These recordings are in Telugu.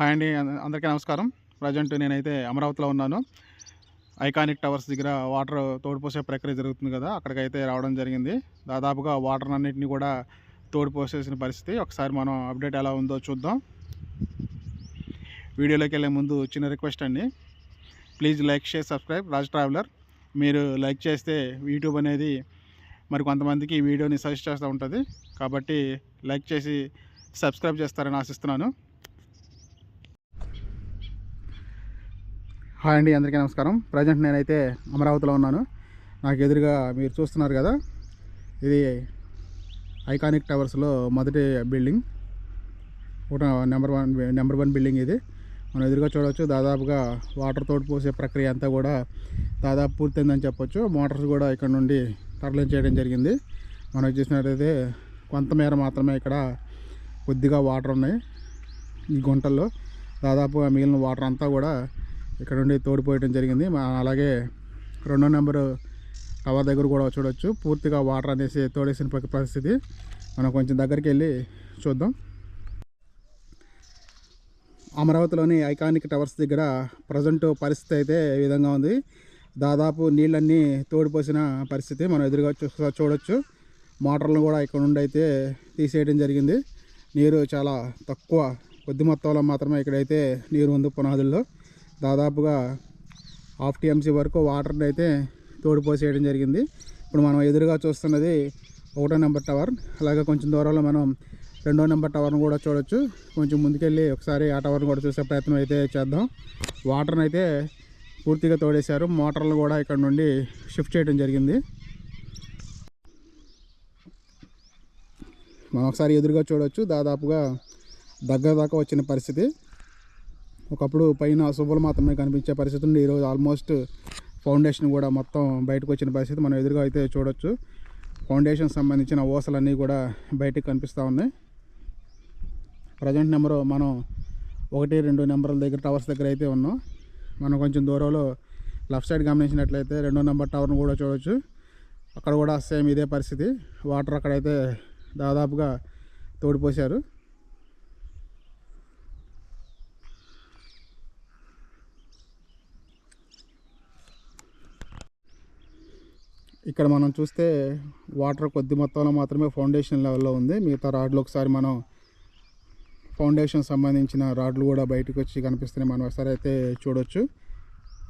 హాయ్ అండి, అందరికీ నమస్కారం. ప్రజెంట్ నేనైతే అమరావతిలో ఉన్నాను. ఐకానిక్ టవర్స్ దగ్గర వాటర్ తోడుపోసే ప్రక్రియ జరుగుతుంది కదా, అక్కడికైతే రావడం జరిగింది. దాదాపుగా వాటర్ అన్నింటినీ కూడా తోడుపోసేసిన పరిస్థితి. ఒకసారి మనం అప్డేట్ ఎలా ఉందో చూద్దాం. వీడియోలోకి వెళ్ళే ముందు చిన్న రిక్వెస్ట్ అండి, please like, share, subscribe Raj traveller. మీరు లైక్ చేస్తే యూట్యూబ్ అనేది మరి కొంతమందికి ఈ వీడియోని సజెస్ట్ చేస్తూ ఉంటుంది. కాబట్టి లైక్ చేసి సబ్స్క్రైబ్ చేస్తారని ఆశిస్తున్నాను. హాయ్ అండి, అందరికీ నమస్కారం. ప్రజెంట్ నేనైతే అమరావతిలో ఉన్నాను. నాకు ఎదురుగా మీరు చూస్తున్నారు కదా, ఇది ఐకానిక్ టవర్స్లో మొదటి బిల్డింగ్, ఒక నెంబర్ వన్ బిల్డింగ్. ఇది మనం ఎదురుగా చూడవచ్చు. దాదాపుగా వాటర్ తోడుపోసే ప్రక్రియ అంతా కూడా దాదాపు పూర్తయిందని చెప్పొచ్చు. మోటార్స్ కూడా ఇక్కడ నుండి తరలించేయడం జరిగింది. మనం చూసినట్లయితే కొంతమేర మాత్రమే ఇక్కడ కొద్దిగా వాటర్ ఉన్నాయి ఈ గుంటల్లో. దాదాపుగా మిగిలిన వాటర్ అంతా కూడా ఇక్కడ నుండి తోడిపోయడం జరిగింది. అలాగే 2వ నెంబరు టవర్ దగ్గర కూడా చూడవచ్చు, పూర్తిగా వాటర్ అనేసి తోడేసిన పరిస్థితి. మనం కొంచెం దగ్గరికి వెళ్ళి చూద్దాం. అమరావతిలోని ఐకానిక్ టవర్స్ దగ్గర ప్రజెంట్ పరిస్థితి అయితే ఈ విధంగా ఉంది. దాదాపు నీళ్ళన్నీ తోడిపోసిన పరిస్థితి మనం ఎదురుగా చూడవచ్చు. మోటార్లను కూడా ఇక్కడ నుండి అయితే తీసేయడం జరిగింది. నీరు చాలా తక్కువ, కొద్ది మొత్తంలో మాత్రమే ఇక్కడైతే నీరు ఉంది పునాదుల్లో. దాదాపుగా 1/2 TMC వరకు వాటర్ని అయితే తోడిపోసేయడం జరిగింది. ఇప్పుడు మనం ఎదురుగా చూస్తున్నది 1వ నెంబర్ టవర్. అలాగే కొంచెం దూరంలో మనం 2వ నెంబర్ టవర్ను కూడా చూడొచ్చు. కొంచెం ముందుకెళ్ళి ఒకసారి ఆ టవర్ని కూడా చూసే ప్రయత్నం అయితే చేద్దాం. వాటర్ని అయితే పూర్తిగా తోడేశారు. మోటార్లు కూడా ఇక్కడ నుండి షిఫ్ట్ చేయడం జరిగింది. మనం ఒకసారి ఎదురుగా చూడవచ్చు. దాదాపుగా దగ్గర దాకా వచ్చిన పరిస్థితి. ఒకప్పుడు పైన శుభ్రలు మాత్రమే కనిపించే పరిస్థితి ఉంది. ఈరోజు ఆల్మోస్ట్ ఫౌండేషన్ కూడా మొత్తం బయటకు వచ్చిన పరిస్థితి మనం ఎదురుగా అయితే చూడొచ్చు. ఫౌండేషన్ సంబంధించిన ఓసలన్నీ కూడా బయటకు కనిపిస్తూ ఉన్నాయి. ప్రజెంట్ నెంబరు మనం 1, 2 నెంబర్ల దగ్గర టవర్స్ దగ్గర అయితే ఉన్నాం. మనం కొంచెం దూరంలో లెఫ్ట్ సైడ్ గమనించినట్లయితే 2వ నెంబర్ టవర్ను కూడా చూడవచ్చు. అక్కడ కూడా సేమ్ ఇదే పరిస్థితి. వాటర్ అక్కడైతే దాదాపుగా తోడిపోశారు. ఇక్కడ మనం చూస్తే వాటర్ కొద్ది మొత్తంలో మాత్రమే ఫౌండేషన్ లెవెల్లో ఉంది. మిగతా రాడ్లు ఒకసారి మనం ఫౌండేషన్ సంబంధించిన రాడ్లు కూడా బయటకు వచ్చి కనిపిస్తున్నాయి. మనం ఒకసారి అయితే చూడవచ్చు.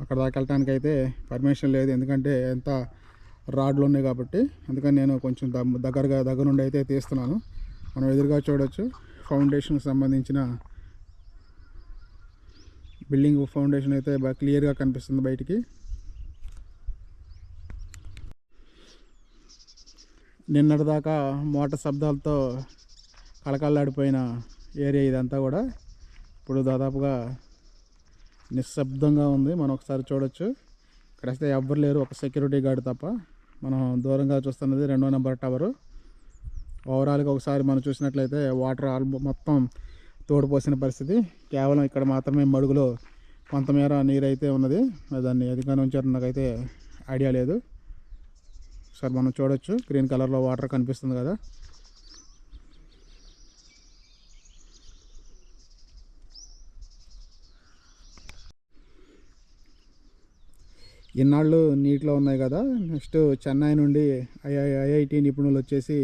అక్కడ దాకా వెళ్ళటానికి అయితే పర్మిషన్ లేదు, ఎందుకంటే ఎంత రాడ్లు ఉన్నాయి కాబట్టి. అందుకని నేను కొంచెం దగ్గర నుండి అయితే తీస్తున్నాను. మనం ఎదురుగా చూడవచ్చు ఫౌండేషన్కి సంబంధించిన బిల్డింగ్ ఫౌండేషన్ అయితే బాగా క్లియర్గా కనిపిస్తుంది బయటికి. నిన్నటిదాకా మోటార్ శబ్దాలతో కళకళలాడిపోయిన ఏరియా ఇదంతా కూడా ఇప్పుడు దాదాపుగా నిశ్శబ్దంగా ఉంది. మనం ఒకసారి చూడొచ్చు. ఇక్కడ వస్తే ఎవ్వరు లేరు, ఒక సెక్యూరిటీ గార్డ్ తప్ప. మనం దూరంగా చూస్తున్నది 2వ నెంబర్ టవరు. ఓవరాల్గా ఒకసారి మనం చూసినట్లయితే వాటర్ మొత్తం తోడిపోసిన పరిస్థితి. కేవలం ఇక్కడ మాత్రమే మడుగులో కొంతమేర నీరు అయితే ఉన్నది. దాన్ని అధికంగా ఉంచారు నాకైతే ఐడియా లేదు. సార్ మనం చూడొచ్చు, గ్రీన్ కలర్లో వాటర్ కనిపిస్తుంది కదా. ఇన్నాళ్ళు నీటిలో ఉన్నాయి కదా. నెక్స్ట్ చెన్నై నుండి ఐఐటి నిపుణులు వచ్చేసి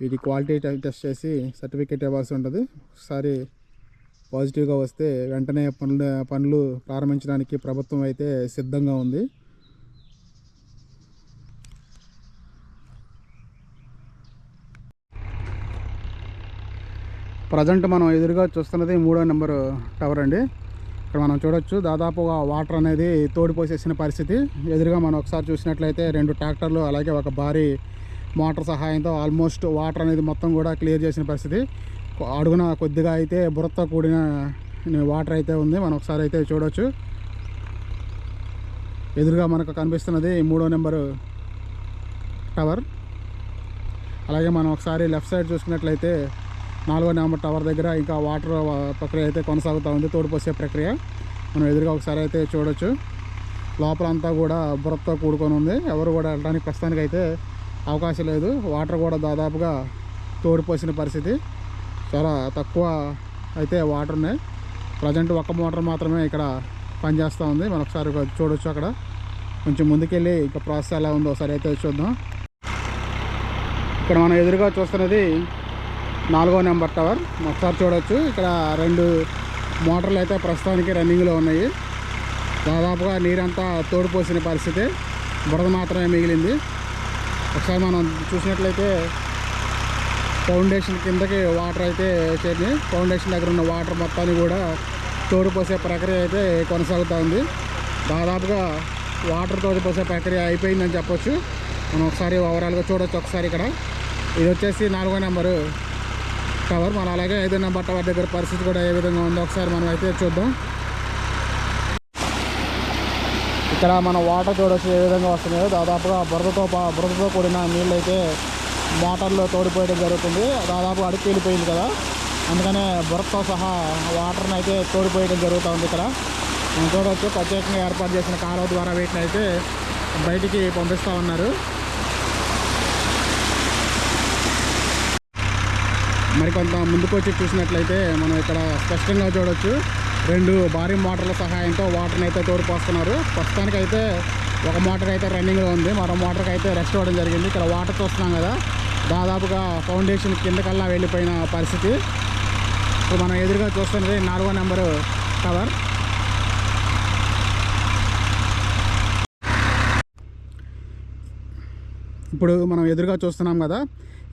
వీటి క్వాలిటీ టెస్ట్ చేసి సర్టిఫికేట్ ఇవ్వాల్సి ఉంటుంది. ఒకసారి పాజిటివ్గా వస్తే వెంటనే పనులు ప్రారంభించడానికి ప్రభుత్వం అయితే సిద్ధంగా ఉంది. ప్రజెంట్ మనం ఎదురుగా చూస్తున్నది 3వ నెంబర్ టవర్ అండి. ఇక్కడ మనం చూడొచ్చు దాదాపుగా వాటర్ అనేది తోడిపోసేసిన పరిస్థితి. ఎదురుగా మనం ఒకసారి చూసినట్లయితే 2 ట్రాక్టర్లు అలాగే ఒక భారీ మోటార్ సహాయంతో ఆల్మోస్ట్ వాటర్ అనేది మొత్తం కూడా క్లియర్ చేసిన పరిస్థితి. అడుగున కొద్దిగా అయితే బురదతో కూడిన వాటర్ అయితే ఉంది. మనం ఒకసారి అయితే చూడవచ్చు. ఎదురుగా మనకు కనిపిస్తున్నది 3వ నెంబర్ టవర్. అలాగే మనం ఒకసారి లెఫ్ట్ సైడ్ చూసుకున్నట్లయితే 4వ నెంబర్ టవర్ దగ్గర ఇంకా వాటర్ ప్రక్రియ అయితే కొనసాగుతూ ఉంది, తోడిపోసే ప్రక్రియ. మనం ఎదురుగా ఒకసారి అయితే చూడొచ్చు. లోపలంతా కూడా బురదతో కూడుకొని ఉంది. ఎవరు కూడా వెళ్ళడానికి ప్రస్తుతానికి అయితే అవకాశం లేదు. వాటర్ కూడా దాదాపుగా తోడిపోసిన పరిస్థితి. చాలా తక్కువ అయితే వాటర్ ఉన్నాయి. ప్రజెంట్ ఒక మోటార్ మాత్రమే ఇక్కడ పనిచేస్తూ ఉంది. మనం ఒకసారి చూడొచ్చు. అక్కడ కొంచెం ముందుకెళ్ళి ఇంకా ప్రాసెస్ ఎలా ఉందో ఒకసారి అయితే చూద్దాం. ఇక్కడ మనం ఎదురుగా చూస్తున్నది 4వ నెంబర్ టవర్. ఒకసారి చూడవచ్చు. ఇక్కడ 2 మోటార్లు అయితే ప్రస్తుతానికి రన్నింగ్లో ఉన్నాయి. దాదాపుగా నీరంతా తోడిపోసిన పరిస్థితి, బురద మాత్రమే మిగిలింది. ఒకసారి మనం చూసినట్లయితే ఫౌండేషన్ కిందకి వాటర్ అయితే చేరినాయి. ఫౌండేషన్ దగ్గర ఉన్న వాటర్ మొత్తాన్ని కూడా తోడిపోసే ప్రక్రియ అయితే కొనసాగుతూ ఉంది. దాదాపుగా వాటర్ తోడిపోసే ప్రక్రియ అయిపోయిందని చెప్పొచ్చు. మనం ఒకసారి ఓవరాల్గా చూడవచ్చు. ఒకసారి ఇక్కడ ఇది వచ్చేసి 4వ నెంబరు టవర్. మనం అలాగే 5వ నెంబర్ టవర్ దగ్గర పరిస్థితి కూడా ఏ విధంగా ఉందో ఒకసారి మనం అయితే చూద్దాం. ఇక్కడ మనం వాటర్ చూడవచ్చు ఏ విధంగా వస్తున్నాయో. దాదాపుగా బురదతో కూడిన నీళ్ళు అయితే మోటార్లో తోడిపోయడం జరుగుతుంది. దాదాపు అడుగు వెళ్ళిపోయింది కదా, అందుకనే బురదతో సహా వాటర్ని అయితే తోడిపోయడం జరుగుతూ ఉంది. ఇక్కడ మనం చూడవచ్చు ప్రత్యేకంగా ఏర్పాటు చేసిన కాలువ ద్వారా వీటిని అయితే బయటికి పంపిస్తూ ఉన్నారు. మరి కొంత ముందుకు వచ్చి చూసినట్లయితే మనం ఇక్కడ స్పష్టంగా చూడవచ్చు 2 భారీ మోటార్ల సహాయంతో వాటర్ని అయితే తోడిపోస్తున్నారు. ప్రస్తుతానికైతే ఒక మోటార్ అయితే రన్నింగ్లో ఉంది, మరో మోటార్కి అయితే రెస్ట్ ఇవ్వడం జరిగింది. ఇక్కడ వాటర్ చూస్తున్నాం కదా, దాదాపుగా ఫౌండేషన్ కిందకల్లా వెళ్ళిపోయిన పరిస్థితి. ఇప్పుడు మనం ఎదురుగా చూస్తున్నది 4వ నెంబరు టవర్. ఇప్పుడు మనం ఎదురుగా చూస్తున్నాం కదా,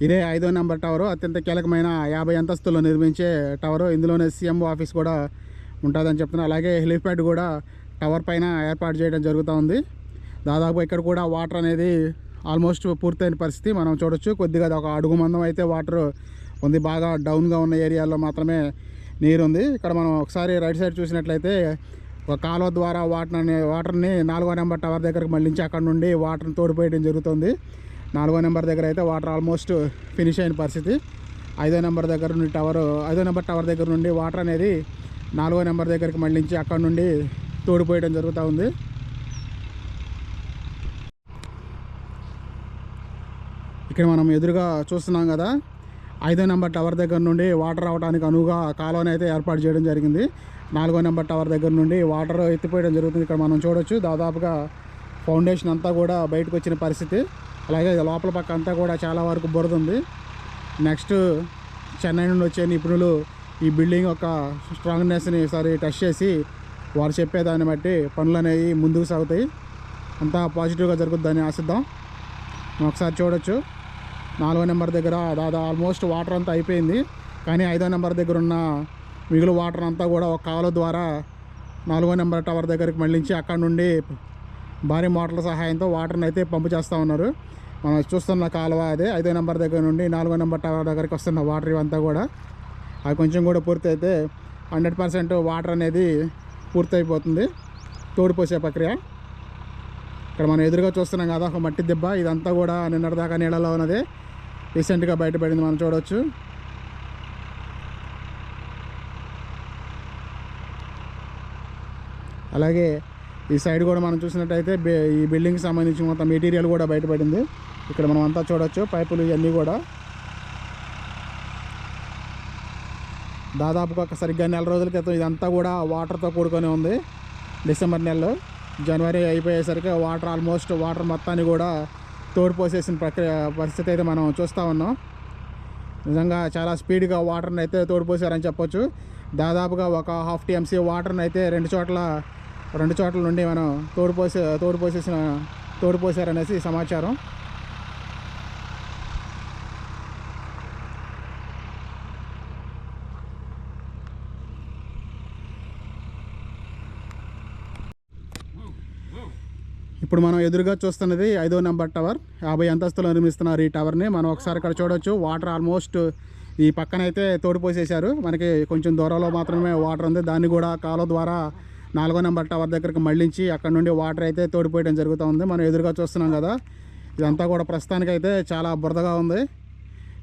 ఇదే 5వ నెంబర్ టవరు. అత్యంత కీలకమైన 50 అంతస్తుల్లో నిర్మించే టవరు. ఇందులోనే సీఎంఓ ఆఫీస్ కూడా ఉంటుందని చెప్తున్నారు. అలాగే హెలిప్యాడ్ కూడా టవర్ పైన ఏర్పాటు చేయడం జరుగుతూ ఉంది. దాదాపు ఇక్కడ కూడా వాటర్ అనేది ఆల్మోస్ట్ పూర్తయిన పరిస్థితి మనం చూడొచ్చు. కొద్దిగా ఒక అడుగు మందం అయితే వాటర్ ఉంది. బాగా డౌన్గా ఉన్న ఏరియాలో మాత్రమే నీరు ఉంది. ఇక్కడ మనం ఒకసారి రైట్ సైడ్ చూసినట్లయితే ఒక కాలువ ద్వారా వాటర్ని 4వ నెంబర్ టవర్ దగ్గరకు మళ్ళించి అక్కడ నుండి వాటర్ని తోడిపోయడం జరుగుతుంది. 4వ నెంబర్ దగ్గర అయితే వాటర్ ఆల్మోస్ట్ ఫినిష్ అయిన పరిస్థితి. 5వ నెంబర్ దగ్గర నుండి 5వ నెంబర్ టవర్ దగ్గర నుండి వాటర్ అనేది 4వ నెంబర్ దగ్గరికి మళ్ళించి అక్కడ నుండి తోడిపోయడం జరుగుతూ ఉంది. ఇక్కడ మనం ఎదురుగా చూస్తున్నాం కదా, 5వ నెంబర్ టవర్ దగ్గర నుండి వాటర్ రావడానికి అనువుగా కాలువని అయితే ఏర్పాటు చేయడం జరిగింది. 4వ నెంబర్ టవర్ దగ్గర నుండి వాటర్ ఎత్తిపోయడం జరుగుతుంది. ఇక్కడ మనం చూడొచ్చు దాదాపుగా ఫౌండేషన్ అంతా కూడా బయటకు వచ్చిన పరిస్థితి. అలాగే లోపల పక్క అంతా కూడా చాలా వరకు బురద ఉంది. నెక్స్ట్ చెన్నై నుండి వచ్చే నిపుణులు ఈ బిల్డింగ్ యొక్క స్ట్రాంగ్నెస్ని ఒకసారి టెస్ట్ చేసి వారు చెప్పేదాన్ని బట్టి పనులు అనేవి ముందుకు సాగుతాయి. అంతా పాజిటివ్గా జరుగుతుందని ఆశిద్దాం. మనం ఒకసారి చూడొచ్చు 4వ నెంబర్ దగ్గర ఆల్మోస్ట్ వాటర్ అంతా అయిపోయింది. కానీ 5వ నెంబర్ దగ్గర ఉన్న మిగులు వాటర్ అంతా కూడా ఒక కాలువ ద్వారా 4వ నెంబర్ టవర్ దగ్గరికి మళ్ళించి అక్కడ నుండి భారీ మోటార్ల సహాయంతో వాటర్ని అయితే పంపు చేస్తూ ఉన్నారు. మనం చూస్తున్న కాలువ అదే 5వ నెంబర్ దగ్గర నుండి 4వ నెంబర్ టవర్ దగ్గరికి వస్తున్న వాటర్ ఇవంతా కూడా అది కొంచెం కూడా పూర్తి అయితే 100% వాటర్ అనేది పూర్తయిపోతుంది తోడిపోసే ప్రక్రియ. ఇక్కడ మనం ఎదురుగా చూస్తున్నాం కదా ఒక మట్టి దెబ్బ. ఇదంతా కూడా నిన్నటిదాకా నీళ్ళలో ఉన్నది, రీసెంట్గా బయటపడింది మనం చూడవచ్చు. అలాగే ఈ సైడ్ కూడా మనం చూసినట్టయితే ఈ బిల్డింగ్కి సంబంధించి మొత్తం మెటీరియల్ కూడా బయటపడింది. ఇక్కడ మనం అంతా చూడవచ్చు పైపులు ఇవన్నీ కూడా. దాదాపుగా సరిగ్గా నెల రోజుల క్రితం ఇదంతా కూడా వాటర్తో కూడుకొని ఉంది. డిసెంబర్ నెలలో జనవరి అయిపోయేసరికి వాటర్ మొత్తాన్ని కూడా తోడిపోసేసిన పరిస్థితి అయితే మనం చూస్తూ ఉన్నాం. నిజంగా చాలా స్పీడ్గా వాటర్ని అయితే తోడిపోసారని చెప్పొచ్చు. దాదాపుగా ఒక 1/2 TMC వాటర్ని అయితే రెండు చోట్ల నుండి మనం తోడిపోసారనేసి సమాచారం. ఇప్పుడు మనం ఎదురుగా చూస్తున్నది 5వ నెంబర్ టవర్. 50 అంతస్తులు నిర్మిస్తున్నారు ఈ టవర్ని. మనం ఒకసారి ఇక్కడ చూడవచ్చు వాటర్ ఆల్మోస్ట్ ఈ పక్కన అయితే తోడిపోసేశారు. మనకి కొంచెం దూరంలో మాత్రమే వాటర్ ఉంది. దాన్ని కూడా కాలువ ద్వారా 4వ నెంబర్ టవర్ దగ్గరికి మళ్ళించి అక్కడ నుండి వాటర్ అయితే తోడిపోయడం జరుగుతూ ఉంది. మనం ఎదురుగా చూస్తున్నాం కదా, ఇదంతా కూడా ప్రస్తుతానికైతే చాలా బురదగా ఉంది.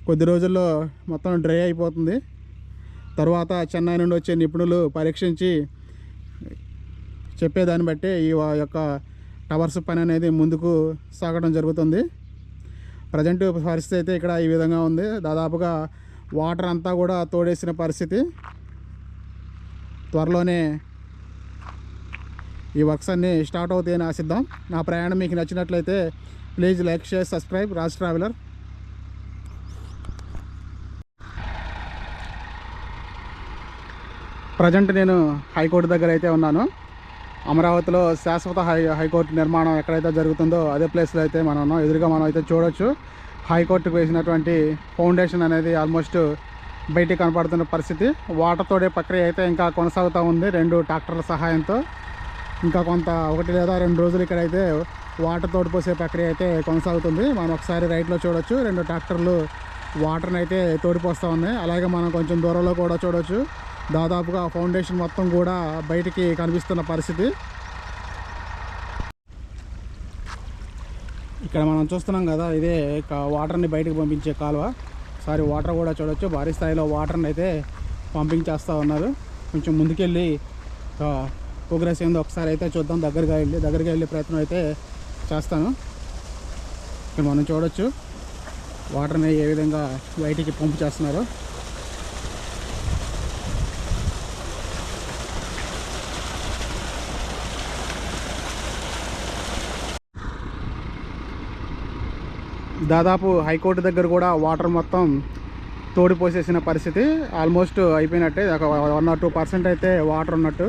కొద్ది రోజుల్లో మొత్తం డ్రై అయిపోతుంది. తర్వాత చెన్నై నుండి వచ్చే నిపుణులు పరీక్షించి చెప్పేదాన్ని బట్టి ఈ యొక్క టవర్స్ పని అనేది ముందుకు సాగడం జరుగుతుంది. ప్రజెంట్ పరిస్థితి అయితే ఇక్కడ ఈ విధంగా ఉంది. దాదాపుగా వాటర్ అంతా కూడా తోడేసిన పరిస్థితి. త్వరలోనే ఈ వర్క్స్ అన్నీ స్టార్ట్ అవుతాయని ఆశిద్దాం. నా ప్రయాణం మీకు నచ్చినట్లయితే please like, share, subscribe Raj traveller. Present నేను హైకోర్టు దగ్గర అయితే ఉన్నాను. అమరావతిలో శాశ్వత హైకోర్టు నిర్మాణం ఎక్కడైతే జరుగుతుందో అదే ప్లేస్లో అయితే మనం ఉన్నాం. ఎదురుగా మనం అయితే చూడొచ్చు హైకోర్టుకు వేసినటువంటి ఫౌండేషన్ అనేది ఆల్మోస్ట్ బయటికి కనపడుతున్న పరిస్థితి. వాటర్ తోడే ప్రక్రియ అయితే ఇంకా కొనసాగుతూ ఉంది 2 ట్రాక్టర్ల సహాయంతో. ఇంకా కొంత 1 లేదా 2 రోజులు ఇక్కడైతే వాటర్ తోడిపోసే ప్రక్రియ అయితే కొనసాగుతుంది. మనం ఒకసారి రైట్లో చూడొచ్చు 2 ట్రాక్టర్లు వాటర్ని అయితే తోడిపోస్తూ ఉన్నాయి. అలాగే మనం కొంచెం దూరంలో కూడా చూడొచ్చు దాదాపుగా ఫౌండేషన్ మొత్తం కూడా బయటికి కనిపిస్తున్న పరిస్థితి. ఇక్కడ మనం చూస్తున్నాం కదా, ఇదే వాటర్ని బయటకు పంపించే కాలువ. ఒకసారి వాటర్ కూడా చూడొచ్చు, భారీ స్థాయిలో వాటర్ని అయితే పంపింగ్ చేస్తూ ఉన్నారు. కొంచెం ముందుకెళ్ళి ప్రోగ్రెస్ ఏందో ఒకసారి అయితే చూద్దాం. దగ్గరికి వెళ్ళే ప్రయత్నం అయితే చేస్తాను. ఇక్కడ మనం చూడొచ్చు వాటర్ని ఏ విధంగా బయటికి పంపు చేస్తున్నారు. దాదాపు హైకోర్టు దగ్గర కూడా వాటర్ మొత్తం తోడిపోసేసిన పరిస్థితి. ఆల్మోస్ట్ అయిపోయినట్టే, ఒక 1 or 2% అయితే వాటర్ ఉన్నట్టు.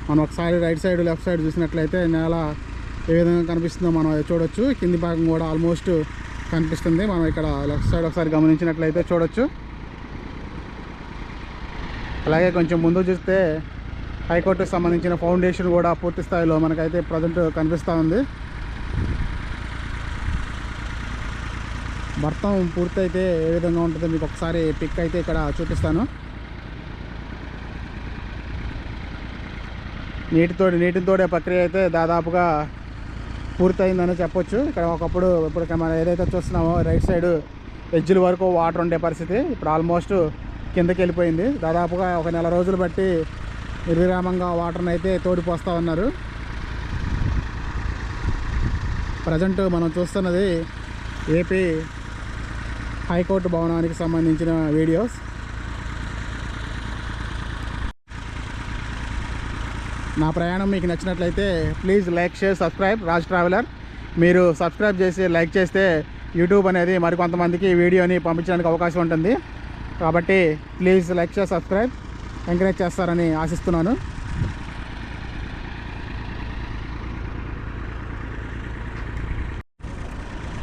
మనం ఒకసారి రైట్ సైడ్ లెఫ్ట్ సైడ్ చూసినట్లయితే నేల ఏ విధంగా కనిపిస్తుందో మనం చూడొచ్చు. కింది భాగం కూడా ఆల్మోస్ట్ కనిపిస్తుంది. మనం ఇక్కడ లెఫ్ట్ సైడ్ ఒకసారి గమనించినట్లయితే చూడొచ్చు. అలాగే కొంచెం ముందు చూస్తే హైకోర్టుకు సంబంధించిన ఫౌండేషన్ కూడా పూర్తి స్థాయిలో మనకైతే ప్రజెంట్ కనిపిస్తూ ఉంది. మొత్తం పూర్తయితే ఏ విధంగా ఉంటుందో మీకు ఒకసారి పిక్ అయితే ఇక్కడ చూపిస్తాను. నీటిని తోడే ప్రక్రియ అయితే దాదాపుగా పూర్తయిందని చెప్పొచ్చు. ఇక్కడ ఒకప్పుడు ఇప్పుడు మనం ఏదైతే చూస్తున్నామో రైట్ సైడ్ ఎడ్జ్ల వరకు వాటర్ ఉండే పరిస్థితి ఇప్పుడు ఆల్మోస్ట్ కిందకి వెళ్ళిపోయింది. దాదాపుగా 1 నెల రోజులు బట్టి నిర్విరామంగా వాటర్ని అయితే తోడిపోస్తూ ఉన్నారు. ప్రజెంట్ మనం చూస్తున్నది ఏపీ హైకోర్టు భవనానికి సంబంధించిన వీడియోస్. నా ప్రయాణం మీకు నచ్చినట్లయితే please like, share, subscribe Raj traveller. మీరు సబ్స్క్రైబ్ చేసి లైక్ చేస్తే యూట్యూబ్ అనేది మరికొంతమందికి ఈ వీడియోని పంపించడానికి అవకాశం ఉంటుంది. కాబట్టి please like, share, subscribe encourage చేస్తారని ఆశిస్తున్నాను.